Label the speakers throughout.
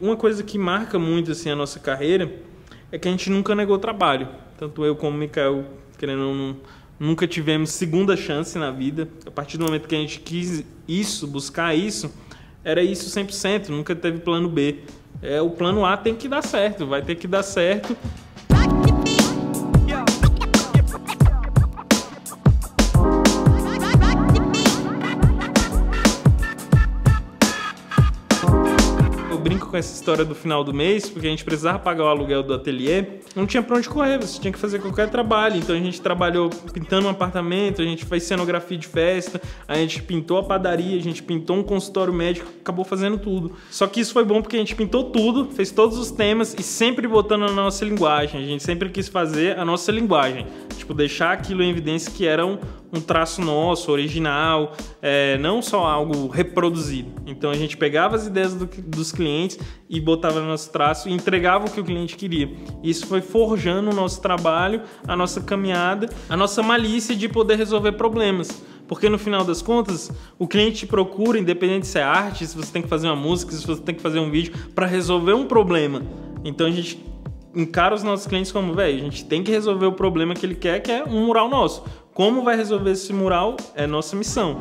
Speaker 1: Uma coisa que marca muito assim, a nossa carreira é que a gente nunca negou trabalho. Tanto eu como o Mikael, querendo ou não, nunca tivemos segunda chance na vida. A partir do momento que a gente quis isso, buscar isso, era isso 100%, nunca teve plano B. O plano A tem que dar certo, vai ter que dar certo. Brinco com essa história do final do mês, porque a gente precisava pagar o aluguel do ateliê, não tinha pra onde correr, você tinha que fazer qualquer trabalho. Então a gente trabalhou pintando um apartamento, a gente fez cenografia de festa, a gente pintou a padaria, a gente pintou um consultório médico, acabou fazendo tudo. Só que isso foi bom porque a gente pintou tudo, fez todos os temas e sempre botando a nossa linguagem. A gente sempre quis fazer a nossa linguagem, tipo, deixar aquilo em evidência que era um traço nosso, original, não só algo reproduzido. Então a gente pegava as ideias dos clientes e botava no nosso traço e entregava o que o cliente queria. Isso foi forjando o nosso trabalho, a nossa caminhada, a nossa malícia de poder resolver problemas. Porque no final das contas, o cliente te procura, independente se é arte, se você tem que fazer uma música, se você tem que fazer um vídeo, para resolver um problema. Então a gente encara os nossos clientes como, velho, a gente tem que resolver o problema que ele quer, que é um mural nosso. Como vai resolver esse mural é nossa missão.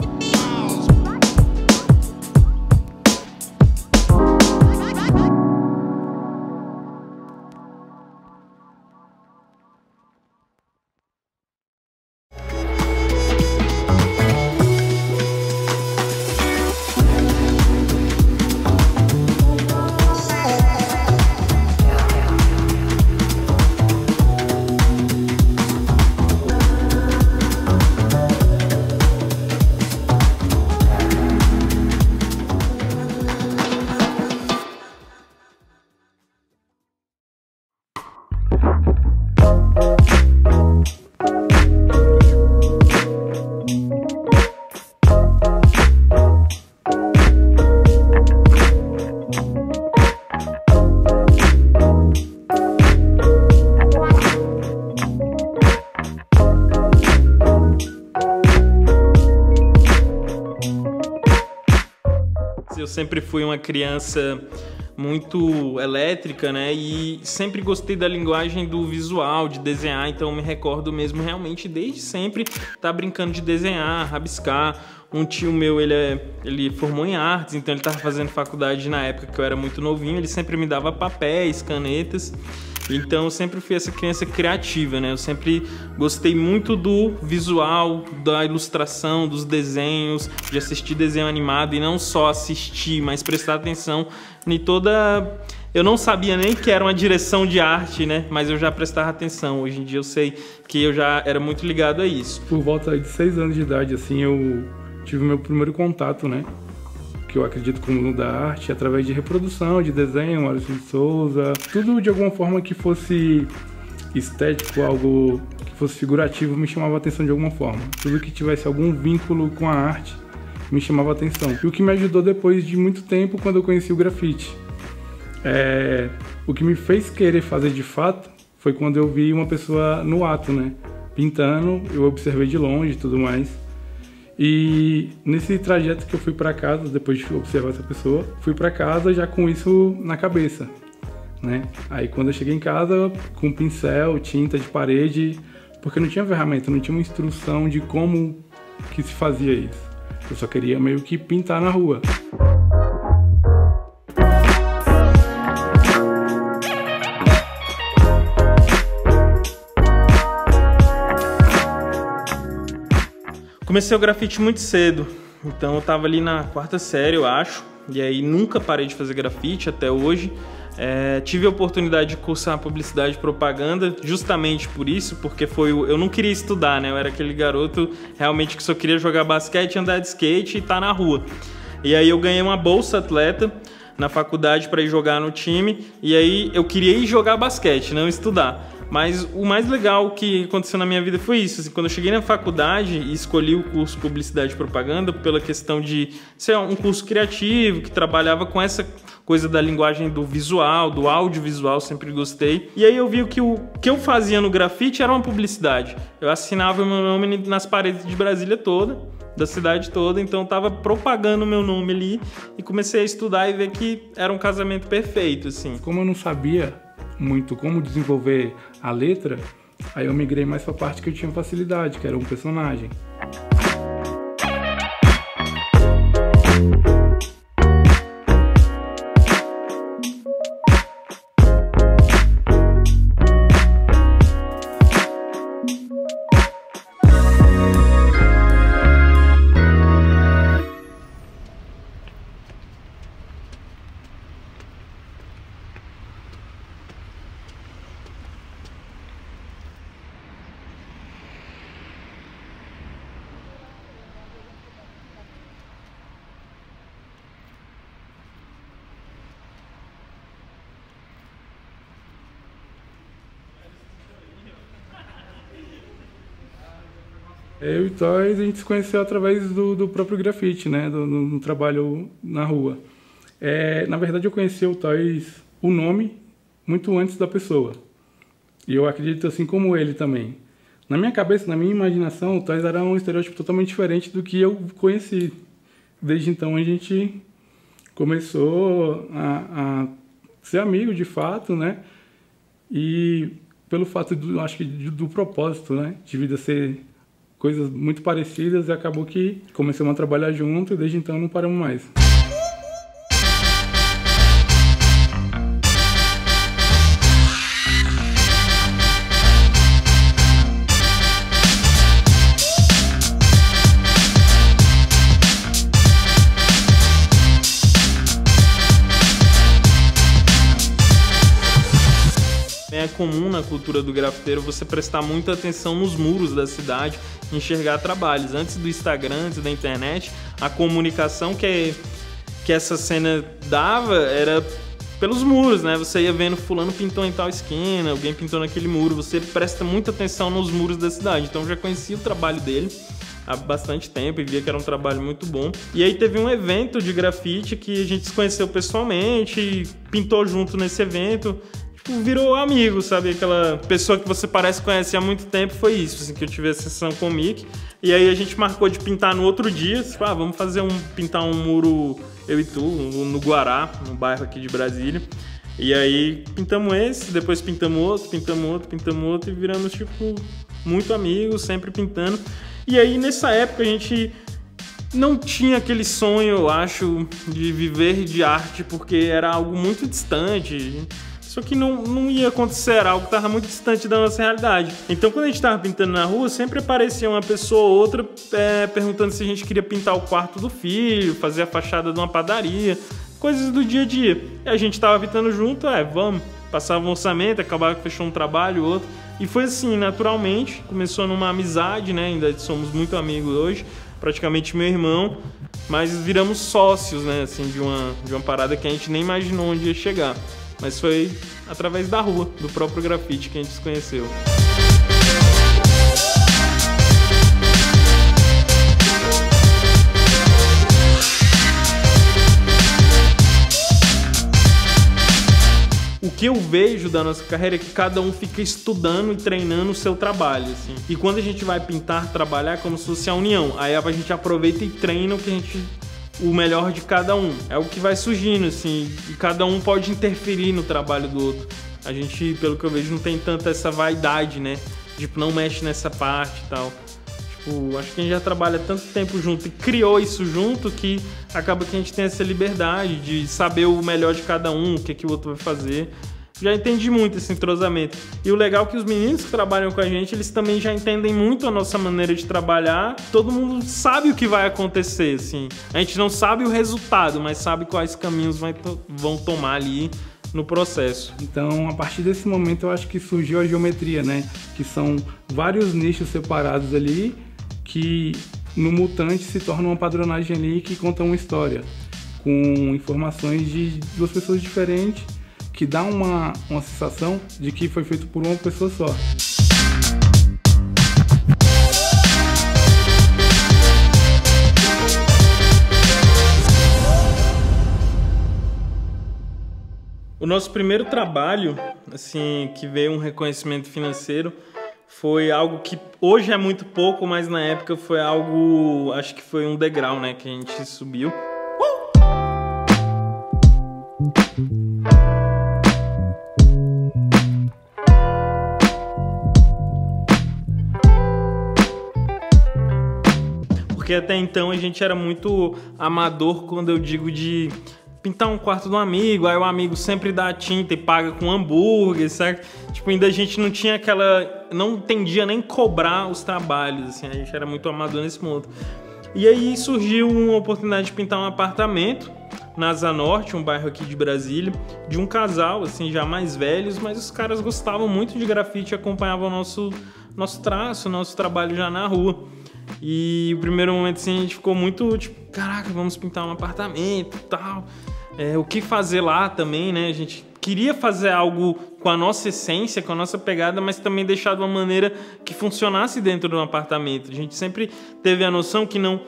Speaker 1: Eu sempre fui uma criança muito elétrica, né? E sempre gostei da linguagem do visual, de desenhar. Então eu me recordo mesmo realmente desde sempre tá brincando de desenhar, rabiscar. Um tio meu, ele formou em artes, então ele estava fazendo faculdade na época que eu era muito novinho. Ele sempre me dava papéis, canetas. Então eu sempre fui essa criança criativa, né? Eu sempre gostei muito do visual, da ilustração, dos desenhos, de assistir desenho animado e não só assistir, mas prestar atenção em toda... Eu não sabia nem que era uma direção de arte, né? Mas eu já prestava atenção. Hoje em dia eu sei que eu já era muito ligado a isso.
Speaker 2: Por volta de 6 anos de idade, assim, eu tive meu primeiro contato, né? Que eu acredito com o mundo da arte, através de reprodução, de desenho, Maurício de Souza, tudo de alguma forma que fosse estético, algo que fosse figurativo, me chamava a atenção de alguma forma. Tudo que tivesse algum vínculo com a arte me chamava a atenção. E o que me ajudou depois de muito tempo, quando eu conheci o grafite. O que me fez querer fazer de fato foi quando eu vi uma pessoa no ato, né? Pintando, eu observei de longe e tudo mais. E nesse trajeto que eu fui para casa, depois de observar essa pessoa, fui para casa já com isso na cabeça, né? Aí quando eu cheguei em casa, com pincel, tinta de parede, porque não tinha ferramenta, não tinha uma instrução de como que se fazia isso. Eu só queria meio que pintar na rua.
Speaker 1: Comecei o grafite muito cedo, então eu tava ali na 4ª série, eu acho, e aí nunca parei de fazer grafite até hoje. Tive a oportunidade de cursar publicidade e propaganda justamente por isso, porque eu não queria estudar, né? Eu era aquele garoto realmente que só queria jogar basquete, andar de skate e estar na rua. E aí eu ganhei uma bolsa atleta na faculdade para ir jogar no time, e aí eu queria ir jogar basquete, não estudar. Mas o mais legal que aconteceu na minha vida foi isso, assim, quando eu cheguei na faculdade e escolhi o curso Publicidade e Propaganda pela questão de ser um curso criativo, que trabalhava com essa coisa da linguagem do visual, do audiovisual, sempre gostei. E aí eu vi que o que eu fazia no grafite era uma publicidade. Eu assinava meu nome nas paredes de Brasília toda, da cidade toda, então tava propagando o meu nome ali e comecei a estudar e ver que era um casamento perfeito, assim.
Speaker 2: Como eu não sabia muito como desenvolver a letra, aí eu migrei mais pra parte que eu tinha facilidade, que era um personagem. Eu e o Toys, a gente se conheceu através do próprio grafite, né? Do trabalho na rua. Na verdade, eu conheci o Toys, o nome, muito antes da pessoa. E eu acredito assim como ele também. Na minha cabeça, na minha imaginação, o Toys era um estereótipo totalmente diferente do que eu conheci. Desde então, a gente começou a ser amigo, de fato, né? E pelo fato, acho que do propósito, né? De vida ser coisas muito parecidas, e acabou que começamos a trabalhar junto e desde então não paramos mais.
Speaker 1: É comum na cultura do grafiteiro você prestar muita atenção nos muros da cidade, enxergar trabalhos. Antes do Instagram, antes da internet, a comunicação que essa cena dava era pelos muros, né? Você ia vendo fulano pintou em tal esquina, alguém pintou naquele muro, você presta muita atenção nos muros da cidade. Então eu já conhecia o trabalho dele há bastante tempo e via que era um trabalho muito bom. E aí teve um evento de grafite que a gente se conheceu pessoalmente, pintou junto nesse evento. Virou amigo, sabe? Aquela pessoa que você parece conhecer há muito tempo. Foi isso, assim, que eu tive a sessão com o Mick. E aí a gente marcou de pintar no outro dia. Tipo, vamos pintar um muro, eu e tu, no Guará, no bairro aqui de Brasília. E aí pintamos esse, depois pintamos outro e viramos, tipo, muito amigos, sempre pintando. E aí nessa época a gente não tinha aquele sonho, eu acho, de viver de arte, porque era algo muito distante. Só que não ia acontecer, era algo que estava muito distante da nossa realidade. Então, quando a gente estava pintando na rua, sempre aparecia uma pessoa ou outra perguntando se a gente queria pintar o quarto do filho, fazer a fachada de uma padaria, coisas do dia a dia. E a gente estava pintando junto, vamos, passava um orçamento, acabava que fechou um trabalho, outro. E foi assim, naturalmente, começou numa amizade, né? Ainda somos muito amigos hoje, praticamente meu irmão, mas viramos sócios, né? Assim, de uma parada que a gente nem imaginou onde ia chegar. Mas foi através da rua, do próprio grafite, que a gente se conheceu. O que eu vejo da nossa carreira é que cada um fica estudando e treinando o seu trabalho, assim. E quando a gente vai pintar, trabalhar, é como se fosse a união. Aí a gente aproveita e treina o melhor de cada um. É o que vai surgindo, assim, e cada um pode interferir no trabalho do outro. A gente, pelo que eu vejo, não tem tanta essa vaidade, né? Tipo, não mexe nessa parte e tal. Tipo, acho que a gente já trabalha tanto tempo junto e criou isso junto que acaba que a gente tem essa liberdade de saber o melhor de cada um, o que o outro vai fazer. Já entendi muito esse entrosamento. E o legal é que os meninos que trabalham com a gente, eles também já entendem muito a nossa maneira de trabalhar. Todo mundo sabe o que vai acontecer, assim. A gente não sabe o resultado, mas sabe quais caminhos vão tomar ali no processo.
Speaker 2: Então, a partir desse momento, eu acho que surgiu a geometria, né? Que são vários nichos separados ali, que no Mutante se torna uma padronagem ali que conta uma história, com informações de duas pessoas diferentes, que dá uma sensação de que foi feito por uma pessoa só.
Speaker 1: O nosso primeiro trabalho, assim, que veio um reconhecimento financeiro, foi algo que hoje é muito pouco, mas na época foi algo, acho que foi um degrau, né, que a gente subiu. Porque até então a gente era muito amador quando eu digo de pintar um quarto de um amigo, aí o amigo sempre dá a tinta e paga com hambúrguer, certo? Tipo, ainda a gente não tinha aquela... não entendia nem cobrar os trabalhos, assim, a gente era muito amador nesse ponto. E aí surgiu uma oportunidade de pintar um apartamento na Asa Norte, um bairro aqui de Brasília, de um casal, assim, já mais velhos, mas os caras gostavam muito de grafite e acompanhavam o nosso traço, nosso trabalho já na rua. E o primeiro momento, assim, a gente ficou muito, tipo, caraca, vamos pintar um apartamento e tal. O que fazer lá também, né? A gente queria fazer algo com a nossa essência, com a nossa pegada, mas também deixar de uma maneira que funcionasse dentro de um apartamento. A gente sempre teve a noção que não...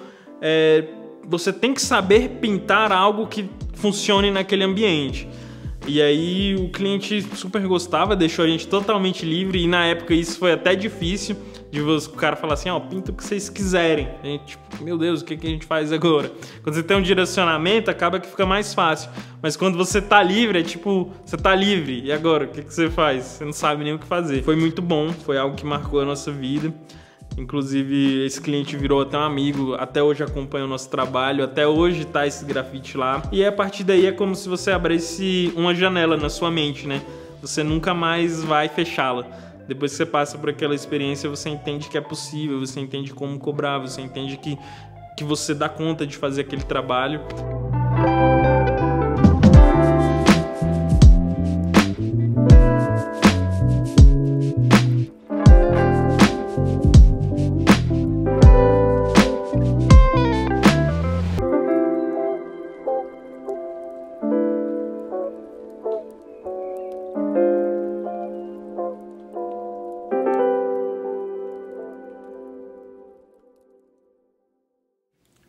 Speaker 1: você tem que saber pintar algo que funcione naquele ambiente. E aí o cliente super gostava, deixou a gente totalmente livre, e na época isso foi até difícil, de o cara falar assim, ó, pinta o que vocês quiserem. A gente, tipo, meu Deus, o que a gente faz agora? Quando você tem um direcionamento, acaba que fica mais fácil. Mas quando você tá livre, é tipo, você tá livre, e agora? O que você faz? Você não sabe nem o que fazer. Foi muito bom, foi algo que marcou a nossa vida. Inclusive, esse cliente virou até um amigo, até hoje acompanha o nosso trabalho, até hoje tá esse grafite lá. E a partir daí é como se você abrisse uma janela na sua mente, né? Você nunca mais vai fechá-la. Depois que você passa por aquela experiência, você entende que é possível, você entende como cobrar, você entende que você dá conta de fazer aquele trabalho.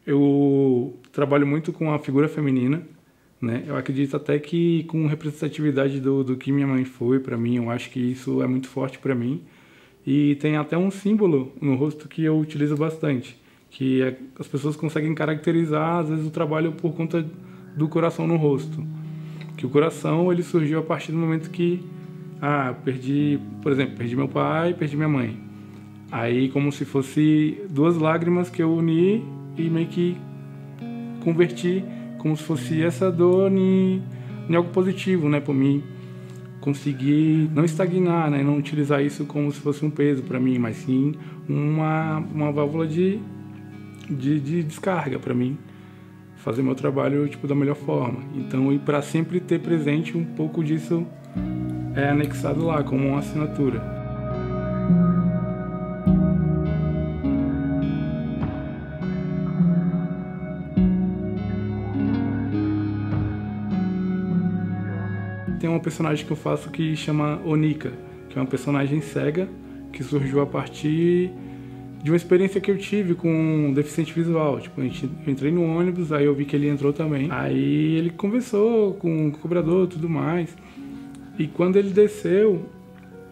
Speaker 2: Eu trabalho muito com a figura feminina, né? Eu acredito até que com representatividade do que minha mãe foi para mim, eu acho que isso é muito forte para mim. E tem até um símbolo no rosto que eu utilizo bastante, que as pessoas conseguem caracterizar, às vezes, o trabalho por conta do coração no rosto. Que o coração, ele surgiu a partir do momento que, perdi, por exemplo, perdi meu pai, perdi minha mãe. Aí, como se fosse duas lágrimas que eu uni e meio que converti como se fosse essa dor em algo positivo, né, por mim conseguir não estagnar, né, não utilizar isso como se fosse um peso para mim, mas sim uma válvula de descarga para mim fazer meu trabalho tipo da melhor forma. Então, e para sempre ter presente um pouco disso é anexado lá como uma assinatura. Tem uma personagem que eu faço que chama Onika, que é uma personagem cega que surgiu a partir de uma experiência que eu tive com um deficiente visual. Tipo, eu entrei no ônibus, aí eu vi que ele entrou também. Aí ele conversou com o cobrador e tudo mais. E quando ele desceu,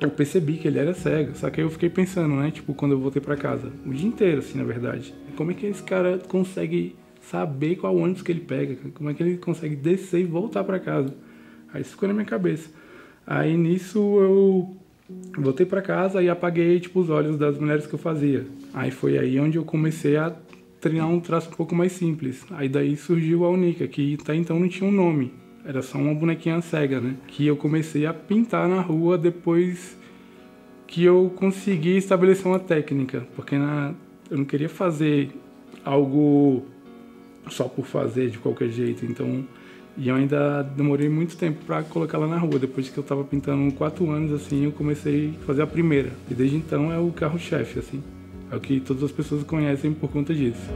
Speaker 2: eu percebi que ele era cego. Só que aí eu fiquei pensando, né? Tipo, quando eu voltei pra casa, o dia inteiro, assim, na verdade. Como é que esse cara consegue saber qual ônibus que ele pega? Como é que ele consegue descer e voltar pra casa? Aí isso ficou na minha cabeça. Aí nisso eu voltei pra casa e apaguei tipo os olhos das mulheres que eu fazia. Aí foi aí onde eu comecei a treinar um traço um pouco mais simples. Aí daí surgiu a Onika, que até então não tinha um nome. Era só uma bonequinha cega, né? Que eu comecei a pintar na rua depois que eu consegui estabelecer uma técnica. Porque eu não queria fazer algo só por fazer de qualquer jeito. Então... E eu ainda demorei muito tempo para colocar ela na rua. Depois que eu estava pintando 4 anos, assim, eu comecei a fazer a primeira. E desde então é o carro-chefe, assim. É o que todas as pessoas conhecem por conta disso.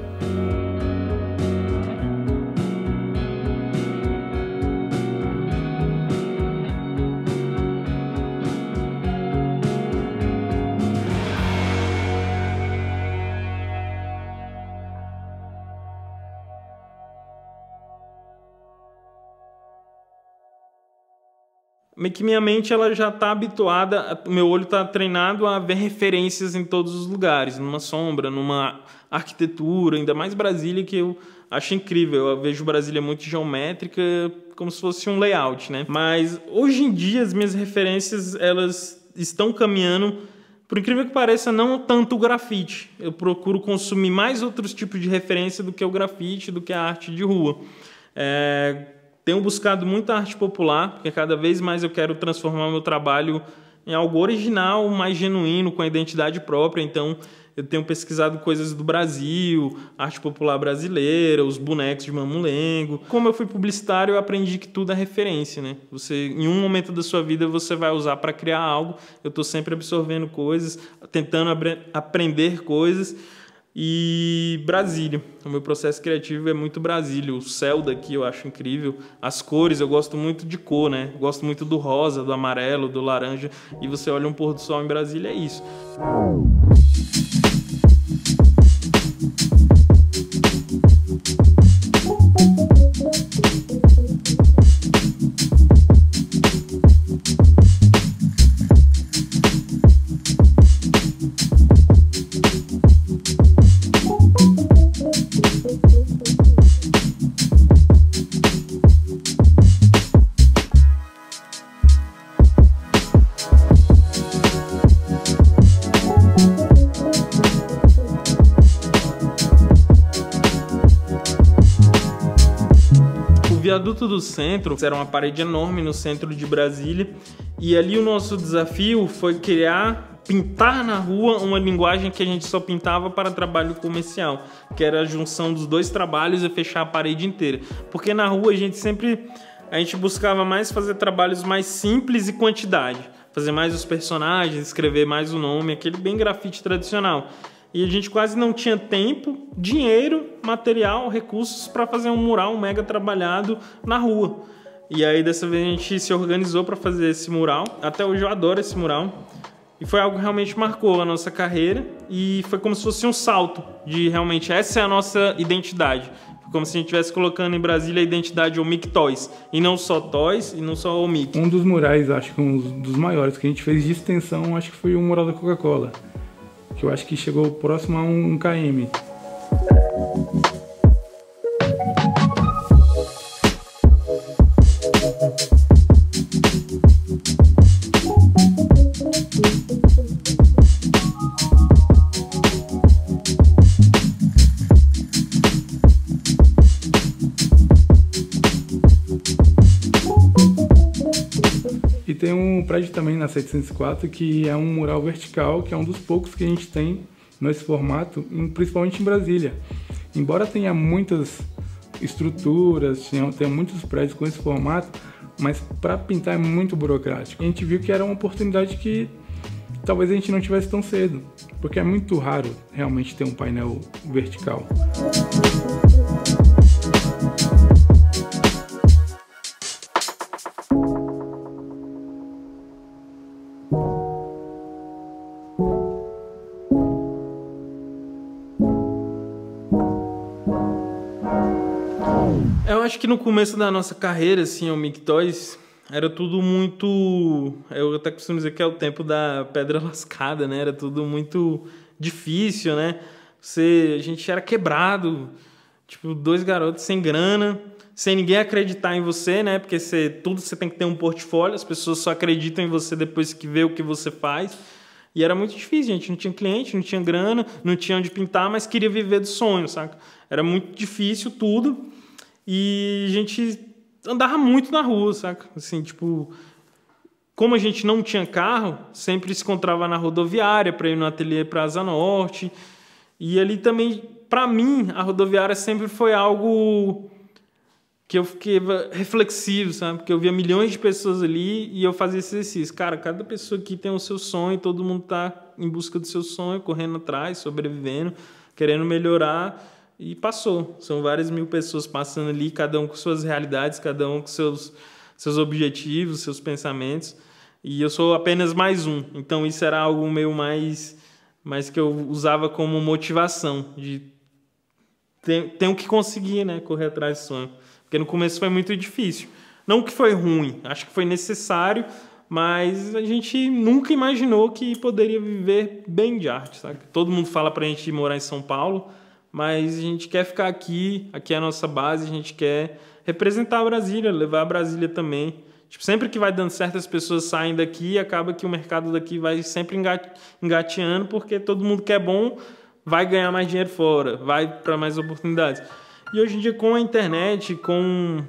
Speaker 1: meio que minha mente ela já está habituada, o meu olho está treinado a ver referências em todos os lugares, numa sombra, numa arquitetura, ainda mais Brasília, que eu acho incrível. Eu vejo Brasília muito geométrica, como se fosse um layout, né? Mas hoje em dia as minhas referências elas estão caminhando, por incrível que pareça, não tanto o grafite. Eu procuro consumir mais outros tipos de referência do que o grafite, do que a arte de rua. Tenho buscado muita arte popular, porque cada vez mais eu quero transformar o meu trabalho em algo original, mais genuíno, com a identidade própria. Então, eu tenho pesquisado coisas do Brasil, arte popular brasileira, os bonecos de Mamulengo. Como eu fui publicitário, eu aprendi que tudo é referência, né? Você, em um momento da sua vida, você vai usar para criar algo. Eu estou sempre absorvendo coisas, tentando aprender coisas. E Brasília, o meu processo criativo é muito Brasília. O céu daqui eu acho incrível, as cores, eu gosto muito de cor, né? Eu gosto muito do rosa, do amarelo, do laranja. E você olha um pôr do sol em Brasília, é isso. O viaduto do centro era uma parede enorme no centro de Brasília, e ali o nosso desafio foi pintar na rua uma linguagem que a gente só pintava para trabalho comercial, que era a junção dos dois trabalhos e fechar a parede inteira. Porque na rua a gente buscava mais fazer trabalhos mais simples e quantidade, fazer mais os personagens, escrever mais o nome, aquele bem grafite tradicional. E a gente quase não tinha tempo, dinheiro, material, recursos para fazer um mural mega trabalhado na rua. E aí dessa vez a gente se organizou para fazer esse mural. Até hoje eu adoro esse mural. E foi algo que realmente marcou a nossa carreira. E foi como se fosse um salto de realmente essa é a nossa identidade. Foi como se a gente estivesse colocando em Brasília a identidade Omic Toys. E não só Toys, e não só Omic.
Speaker 2: Um dos murais, acho que um dos maiores que a gente fez de extensão, acho que foi o mural da Coca-Cola. Que eu acho que chegou próximo a 1 km. E tem um prédio também na 704 que é um mural vertical, que é um dos poucos que a gente tem nesse formato, principalmente em Brasília. Embora tenha muitas estruturas, tenha muitos prédios com esse formato, mas para pintar é muito burocrático. A gente viu que era uma oportunidade que talvez a gente não tivesse tão cedo, porque é muito raro realmente ter um painel vertical.
Speaker 1: Eu acho que no começo da nossa carreira, assim, o Omic Toys, era tudo muito... Eu até costumo dizer que é o tempo da pedra lascada, né? Era tudo muito difícil, né? A gente era quebrado, tipo, 2 garotos sem grana, sem ninguém acreditar em você, né? Porque tudo você tem que ter um portfólio, as pessoas só acreditam em você depois que vê o que você faz. E era muito difícil, gente. Não tinha cliente, não tinha grana, não tinha onde pintar, mas queria viver do sonho, saca? Era muito difícil tudo. E a gente andava muito na rua, saca? Assim, tipo, como a gente não tinha carro, sempre se encontrava na rodoviária para ir no ateliê para Asa Norte. E ali também, para mim, a rodoviária sempre foi algo que eu fiquei reflexivo, sabe? Porque eu via milhões de pessoas ali e eu fazia esse exercício. Cara, cada pessoa aqui tem o seu sonho, todo mundo tá em busca do seu sonho, correndo atrás, sobrevivendo, querendo melhorar. E passou. São várias mil pessoas passando ali, cada um com suas realidades, cada um com seus objetivos, seus pensamentos. E eu sou apenas mais um. Então isso era algo meio mais que eu usava como motivação. De tenho que conseguir, né? Correr atrás do sonho. Porque no começo foi muito difícil. Não que foi ruim, acho que foi necessário, mas a gente nunca imaginou que poderia viver bem de arte, sabe? Todo mundo fala pra gente morar em São Paulo, mas a gente quer ficar aqui é a nossa base, a gente quer representar a Brasília, levar a Brasília também. Tipo, sempre que vai dando certo, as pessoas saem daqui e acaba que o mercado daqui vai sempre engateando, porque todo mundo que é bom vai ganhar mais dinheiro fora, vai para mais oportunidades. E hoje em dia, com a internet, com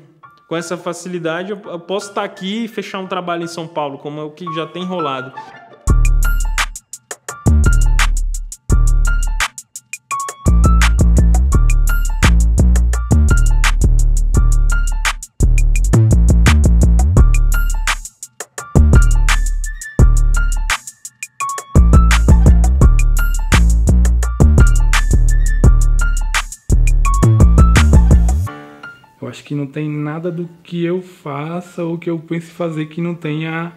Speaker 1: essa facilidade, eu posso estar aqui e fechar um trabalho em São Paulo, como é o que já tem rolado.
Speaker 2: Eu acho que não tem nada do que eu faça ou que eu pense fazer que não tenha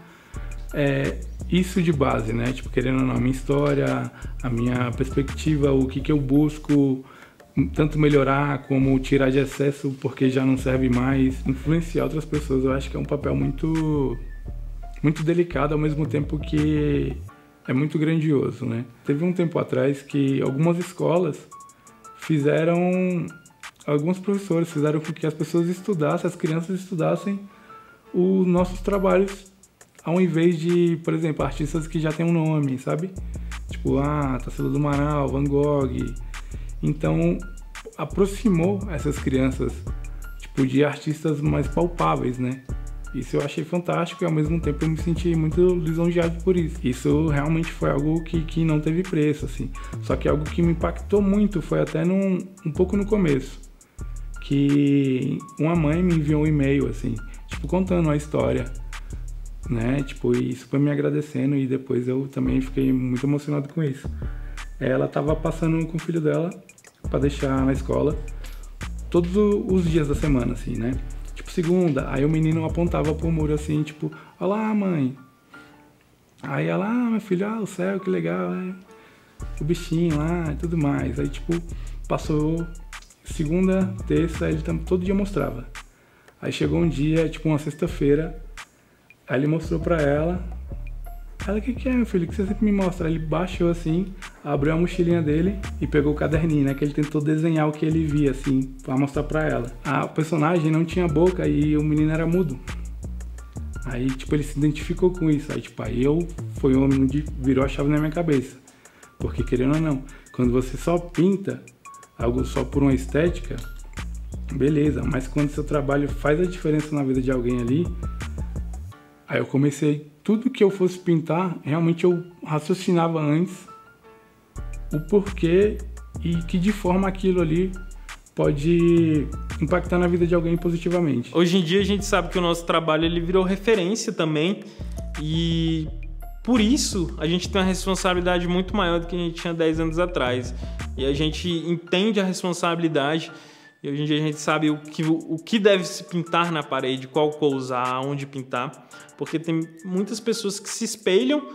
Speaker 2: isso de base, né? Tipo, querendo ou não, a minha história, a minha perspectiva, o que eu busco tanto melhorar como tirar de excesso porque já não serve mais, influenciar outras pessoas. Eu acho que é um papel muito delicado, ao mesmo tempo que é muito grandioso, né? Teve um tempo atrás que algumas escolas alguns professores fizeram com que as pessoas estudassem, as crianças estudassem os nossos trabalhos, ao invés de, por exemplo, artistas que já têm um nome, sabe? Tipo, Tarsila do Amaral, Van Gogh. Então, aproximou essas crianças, tipo, de artistas mais palpáveis, né? Isso eu achei fantástico e, ao mesmo tempo, eu me senti muito lisonjeado por isso. Isso realmente foi algo que não teve preço, assim. Só que algo que me impactou muito foi até um pouco no começo, que uma mãe me enviou um e-mail, assim, tipo, contando a história, né? Tipo, e super me agradecendo, e depois eu também fiquei muito emocionado com isso. Ela tava passando com o filho dela para deixar na escola todos os dias da semana, assim, né? Tipo, segunda, aí o menino apontava pro muro assim, tipo, olá, mãe. Aí ela, meu filho, o céu, que legal, o bichinho lá e tudo mais. Aí, tipo, passou segunda, terça, ele todo dia mostrava. Aí chegou um dia, tipo, uma sexta-feira, aí ele mostrou pra ela. Ela, o que é, meu filho? O que você sempre me mostra? Aí ele baixou assim, abriu a mochilinha dele e pegou o caderninho, né? Que ele tentou desenhar o que ele via, assim, pra mostrar pra ela. A personagem não tinha boca e o menino era mudo. Aí, tipo, ele se identificou com isso. Aí, tipo, foi onde virou a chave na minha cabeça. Porque, querendo ou não, quando você só pinta algo só por uma estética, beleza. Mas quando seu trabalho faz a diferença na vida de alguém ali, aí eu comecei, tudo que eu fosse pintar, realmente eu raciocinava antes o porquê e que de forma aquilo ali pode impactar na vida de alguém positivamente.
Speaker 1: Hoje em dia a gente sabe que o nosso trabalho ele virou referência também e por isso a gente tem uma responsabilidade muito maior do que a gente tinha 10 anos atrás. E a gente entende a responsabilidade e hoje em dia a gente sabe o que deve se pintar na parede, qual cor usar, onde pintar, porque tem muitas pessoas que se espelham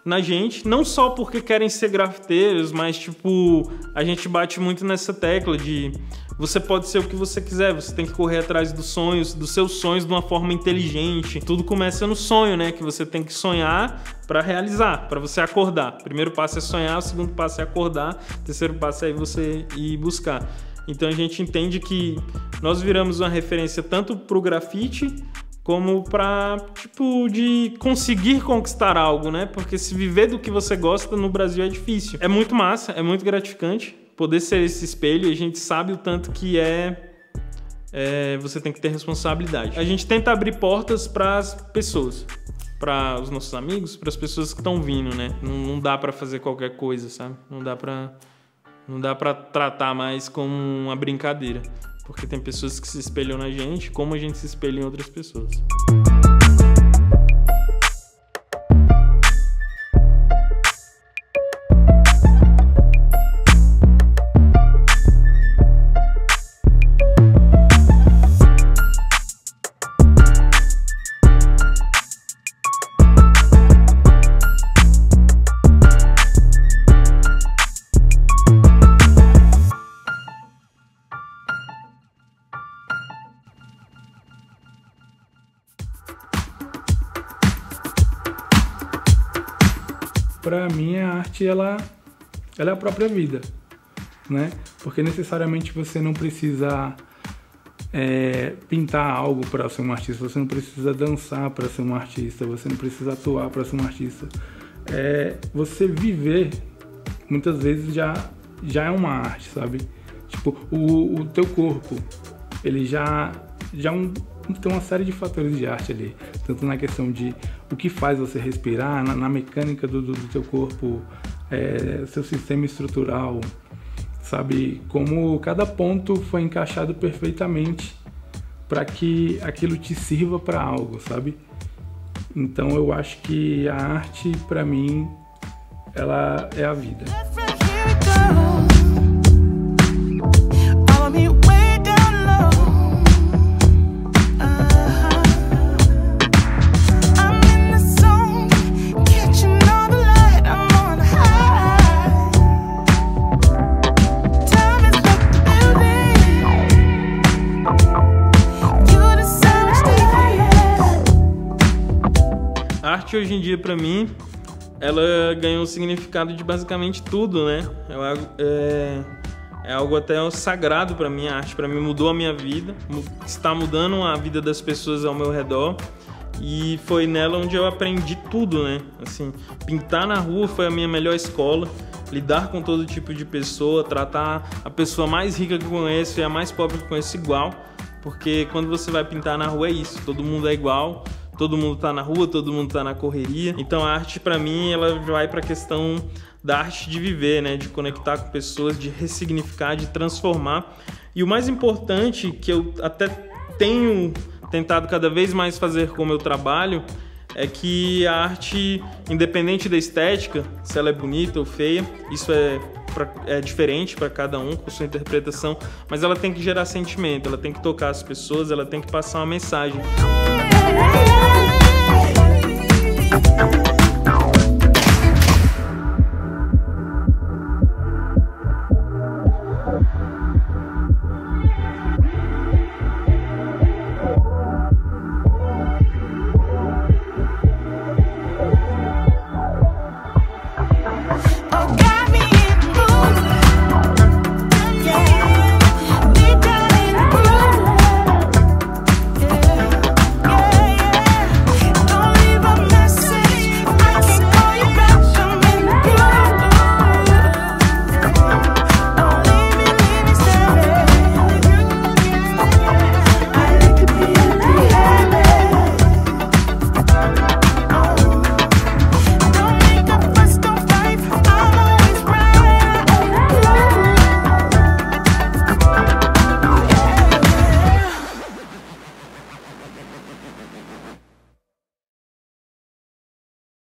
Speaker 1: na gente, não só porque querem ser grafiteiros, mas tipo, a gente bate muito nessa tecla de você pode ser o que você quiser, você tem que correr atrás dos seus sonhos de uma forma inteligente. Tudo começa no sonho, né? Que você tem que sonhar para realizar, para você acordar. O primeiro passo é sonhar, o segundo passo é acordar, o terceiro passo é você ir buscar. Então a gente entende que nós viramos uma referência tanto para o grafite como para, tipo, de conseguir conquistar algo, né? Porque se viver do que você gosta no Brasil é difícil. É muito massa, é muito gratificante poder ser esse espelho e a gente sabe o tanto que você tem que ter responsabilidade. A gente tenta abrir portas para as pessoas, para os nossos amigos, para as pessoas que estão vindo, né? Não dá para fazer qualquer coisa, sabe? Não dá para tratar mais como uma brincadeira, porque tem pessoas que se espelham na gente, como a gente se espelha em outras pessoas.
Speaker 2: para mim a arte ela é a própria vida, né? Porque necessariamente você não precisa pintar algo para ser um artista, você não precisa dançar para ser um artista, você não precisa atuar para ser um artista. Você viver, muitas vezes já é uma arte, sabe? Tipo, o teu corpo, ele já tem uma série de fatores de arte ali, tanto na questão de o que faz você respirar, na mecânica do teu corpo, seu sistema estrutural, sabe? Como cada ponto foi encaixado perfeitamente para que aquilo te sirva para algo, sabe? Então eu acho que a arte, para mim, ela é a vida.
Speaker 1: A arte hoje em dia, pra mim, ela ganhou o significado de basicamente tudo, né? É algo até sagrado pra mim. A arte pra mim mudou a minha vida, está mudando a vida das pessoas ao meu redor, e foi nela onde eu aprendi tudo, né? Assim, pintar na rua foi a minha melhor escola. Lidar com todo tipo de pessoa, tratar a pessoa mais rica que eu conheço e a mais pobre que eu conheço igual, porque quando você vai pintar na rua é isso, todo mundo é igual. Todo mundo tá na rua, todo mundo tá na correria. Então a arte, pra mim, ela vai pra questão da arte de viver, né? De conectar com pessoas, de ressignificar, de transformar. E o mais importante, que eu até tenho tentado cada vez mais fazer com o meu trabalho, é que a arte, independente da estética, se ela é bonita ou feia, isso é diferente para cada um, com sua interpretação, mas ela tem que gerar sentimento, ela tem que tocar as pessoas, ela tem que passar uma mensagem.